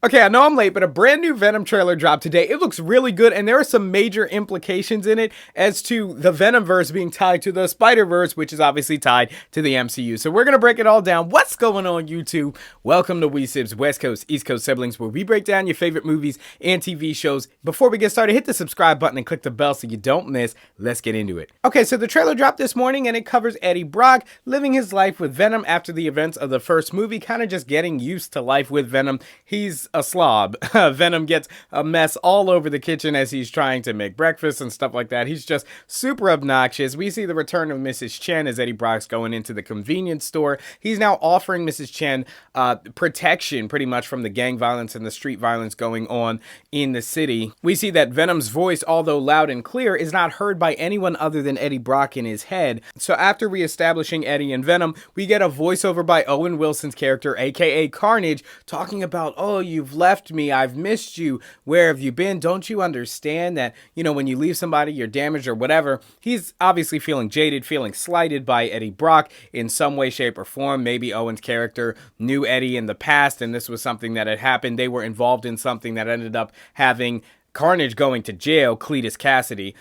Okay, I know I'm late, but a brand new Venom trailer dropped today. It looks really good, and there are some major implications in it as to the Venomverse being tied to the Spider-Verse, which is obviously tied to the MCU. So we're going to break it all down. What's going on, YouTube? Welcome to WeSibs, West Coast, East Coast siblings, where we break down your favorite movies and TV shows. Before we get started, hit the subscribe button and click the bell so you don't miss. Let's get into it. Okay, so the trailer dropped this morning, and it covers Eddie Brock living his life with Venom after the events of the first movie, kind of just getting used to life with Venom. He's a slob. Venom gets a mess all over the kitchen as he's trying to make breakfast and stuff like that. He's just super obnoxious. We see the return of Mrs. Chen as Eddie Brock's going into the convenience store. He's now offering Mrs. Chen protection pretty much from the gang violence and the street violence going on in the city. We see that Venom's voice, although loud and clear, is not heard by anyone other than Eddie Brock in his head. So after reestablishing Eddie and Venom, we get a voiceover by Owen Wilson's character, aka Carnage, talking about, oh, you've left me, I've missed you, where have you been? Don't you understand that, when you leave somebody, you're damaged or whatever? He's obviously feeling jaded, feeling slighted by Eddie Brock in some way, shape, or form. Maybe Owen's character knew Eddie in the past and this was something that had happened. They were involved in something that ended up having Carnage going to jail, Cletus Cassidy,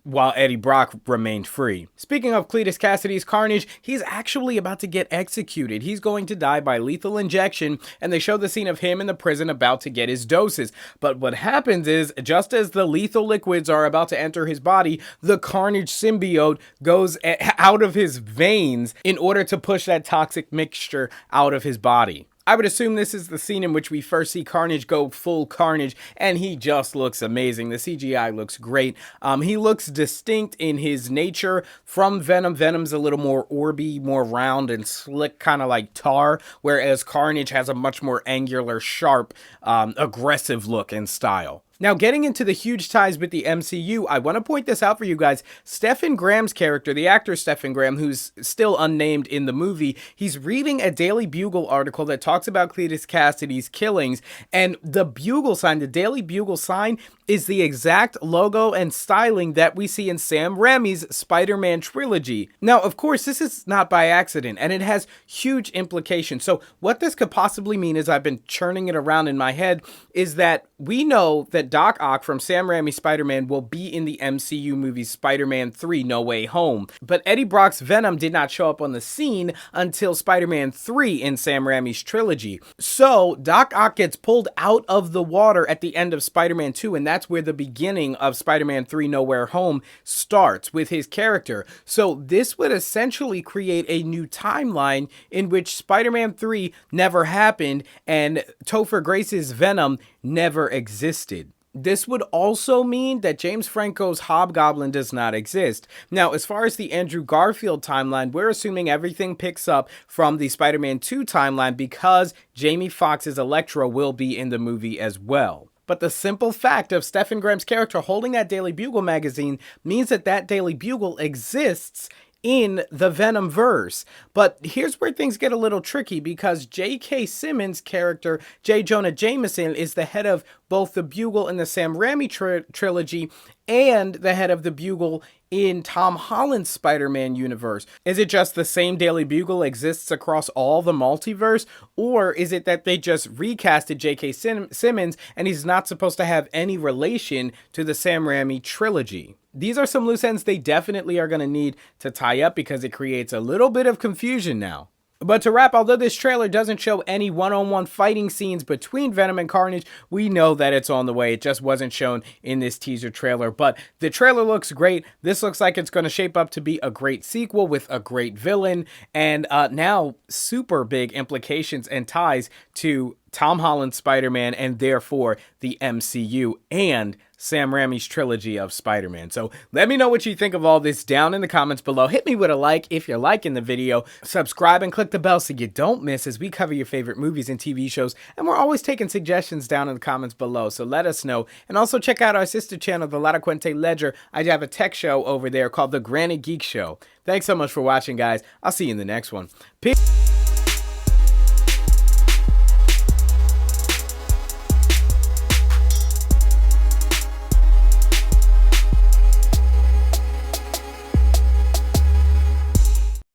while Eddie Brock remained free. Speaking of Cletus Cassidy's Carnage, he's actually about to get executed. He's going to die by lethal injection, and they show the scene of him in the prison about to get his doses. But what happens is, just as the lethal liquids are about to enter his body, the Carnage symbiote goes out of his veins in order to push that toxic mixture out of his body. I would assume this is the scene in which we first see Carnage go full Carnage, and he just looks amazing. The CGI looks great. He looks distinct in his nature from Venom. Venom's a little more orby, more round and slick, kind of like Tar, whereas Carnage has a much more angular, sharp, aggressive look and style. Now, getting into the huge ties with the MCU, I want to point this out for you guys. Stephen Graham's character, the actor Stephen Graham, who's still unnamed in the movie, he's reading a Daily Bugle article that talks about Cletus Cassidy's killings, and the Bugle sign, the Daily Bugle sign, is the exact logo and styling that we see in Sam Raimi's Spider-Man trilogy. Now, of course, this is not by accident, and it has huge implications. So what this could possibly mean, as I've been churning it around in my head, is that we know that Doc Ock from Sam Raimi's Spider-Man will be in the MCU movie Spider-Man 3 No Way Home. But Eddie Brock's Venom did not show up on the scene until Spider-Man 3 in Sam Raimi's trilogy. So Doc Ock gets pulled out of the water at the end of Spider-Man 2, and that's where the beginning of Spider-Man 3 Nowhere Home starts with his character. So this would essentially create a new timeline in which Spider-Man 3 never happened and Topher Grace's Venom never existed. This would also mean that James Franco's Hobgoblin does not exist. Now, as far as the Andrew Garfield timeline, we're assuming everything picks up from the Spider-Man 2 timeline because Jamie Foxx's Electro will be in the movie as well. But the simple fact of Stephen Graham's character holding that Daily Bugle magazine means that that Daily Bugle exists in the Venomverse. But here's where things get a little tricky, because J.K. Simmons' character, J. Jonah Jameson, is the head of both the Bugle in the Sam Raimi trilogy and the head of the Bugle in Tom Holland's Spider-Man universe. Is it just the same Daily Bugle exists across all the multiverse, or is it that they just recasted J.K. Simmons and he's not supposed to have any relation to the Sam Raimi trilogy? These are some loose ends they definitely are going to need to tie up, because it creates a little bit of confusion now. But to wrap, although this trailer doesn't show any one-on-one fighting scenes between Venom and Carnage, we know that it's on the way. It just wasn't shown in this teaser trailer. But the trailer looks great. This looks like it's going to shape up to be a great sequel with a great villain. And now super big implications and ties to Tom Holland's Spider-Man and therefore the MCU and Sam Raimi's trilogy of Spider-Man. So let me know what you think of all this down in the comments below. Hit me with a like if you're liking the video. Subscribe and click the bell so you don't miss as we cover your favorite movies and TV shows. And we're always taking suggestions down in the comments below, so let us know. And also check out our sister channel, The La Quente Ledger. I have a tech show over there called The Granite Geek Show. Thanks so much for watching, guys. I'll see you in the next one. Peace.